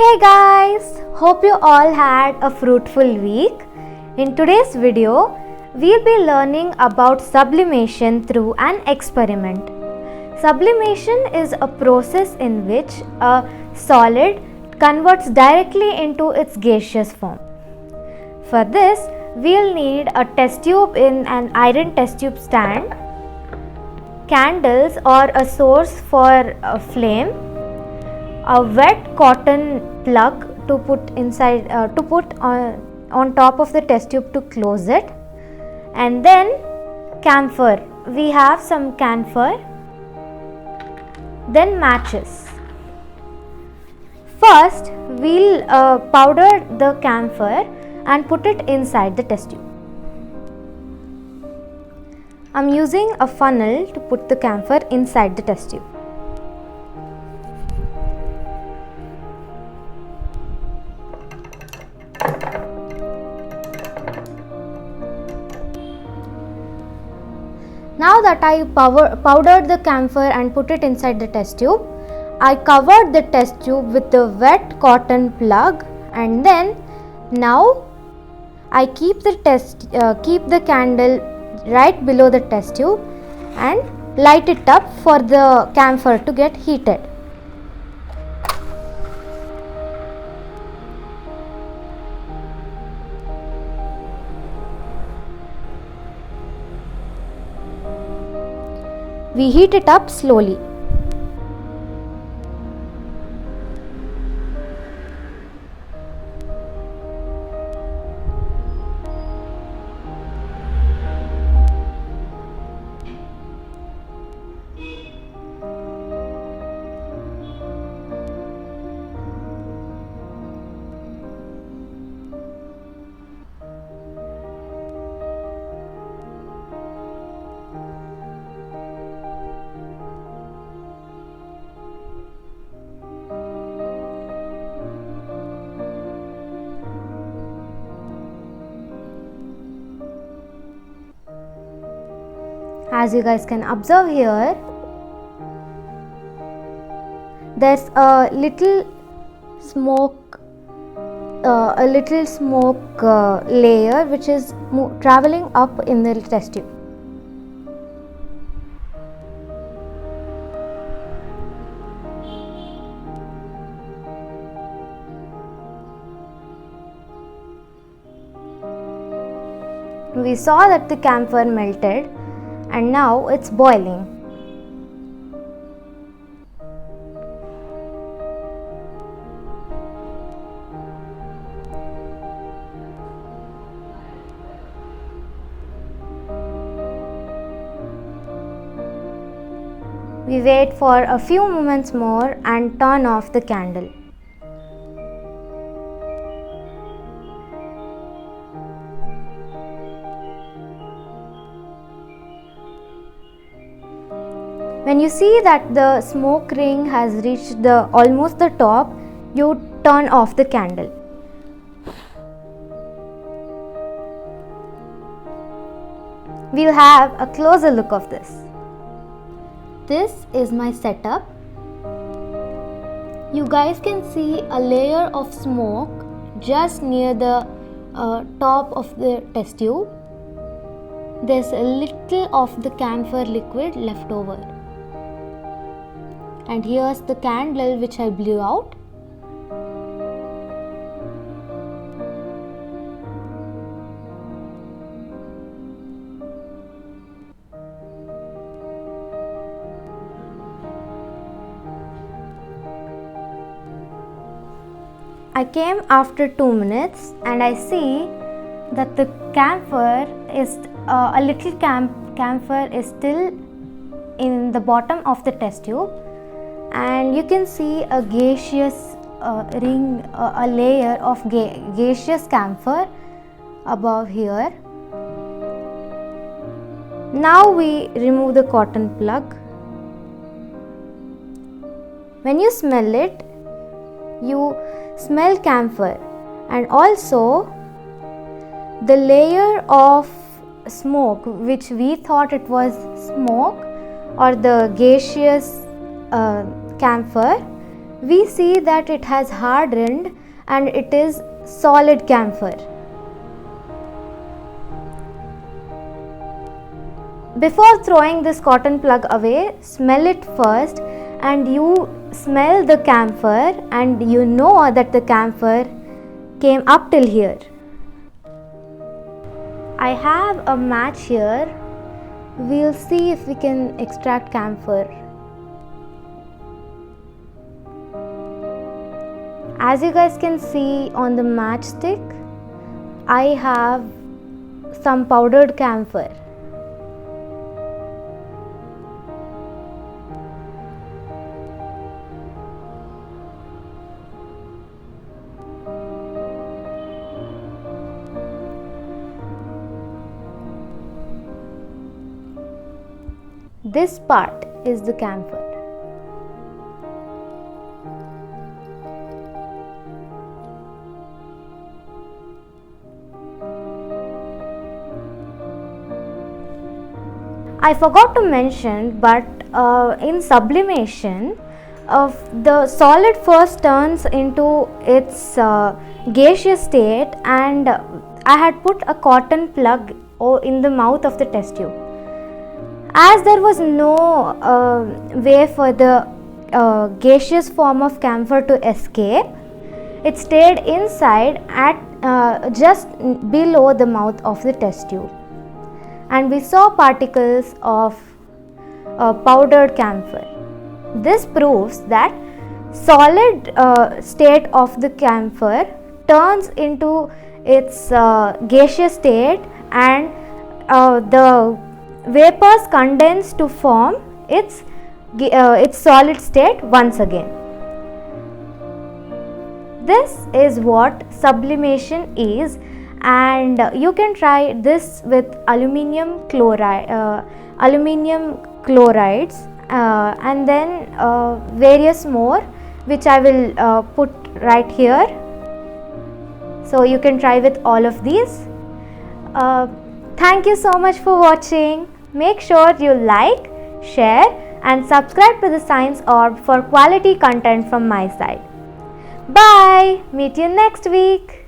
Hey guys, hope you all had a fruitful week. In today's video, we'll be learning about sublimation through an experiment. Sublimation is a process in which a solid converts directly into its gaseous form. For this, we'll need a test tube in an iron test tube stand, candles or a source for a flame, a wet cotton plug to put inside on top of the test tube to close it, and then camphor. We have some camphor, then matches. First we'll powder the camphor and put it inside the test tube. I'm using a funnel to put the camphor inside the test tube. Now that I powdered the camphor and put it inside the test tube, I covered the test tube with the wet cotton plug, and then now I keep the candle right below the test tube and light it up for the camphor to get heated. We heat it up slowly. As you guys can observe here, there's a little smoke layer which is traveling up in the test tube. We saw that the camphor melted and now it's boiling. We wait for a few moments more and turn off the candle. When you see that the smoke ring has reached almost the top, you turn off the candle. We'll have a closer look of this. This is my setup. You guys can see a layer of smoke just near the top of the test tube. There's a little of the camphor liquid left over. And here's the candle which I blew out. I came after 2 minutes and I see that the camphor is a little camphor is still in the bottom of the test tube, and you can see a gaseous a layer of gaseous camphor above here. Now we remove the cotton plug. When you smell it, you smell camphor, and also the layer of smoke which we thought it was smoke or the gaseous camphor we see that it has hardened and it is solid camphor. Before throwing this cotton plug away, smell it first, and you smell the camphor and you know that the camphor came up till here. I have a match here. We'll see if we can extract camphor. As you guys can see on the matchstick, I have some powdered camphor. This part is the camphor. I forgot to mention, but in sublimation, the solid first turns into its gaseous state, and I had put a cotton plug in the mouth of the test tube. As there was no way for the gaseous form of camphor to escape, it stayed inside at just below the mouth of the test tube, and we saw particles of powdered camphor. This proves that solid state of the camphor turns into its gaseous state, and the vapors condense to form its solid state once again. This is what sublimation is, and you can try this with aluminium chlorides and then various more, which I will put right here. So you can try with all of these. Thank you so much for watching. Make sure you like, share and subscribe to the Science Orb for quality content from my side. Bye. Meet you next week.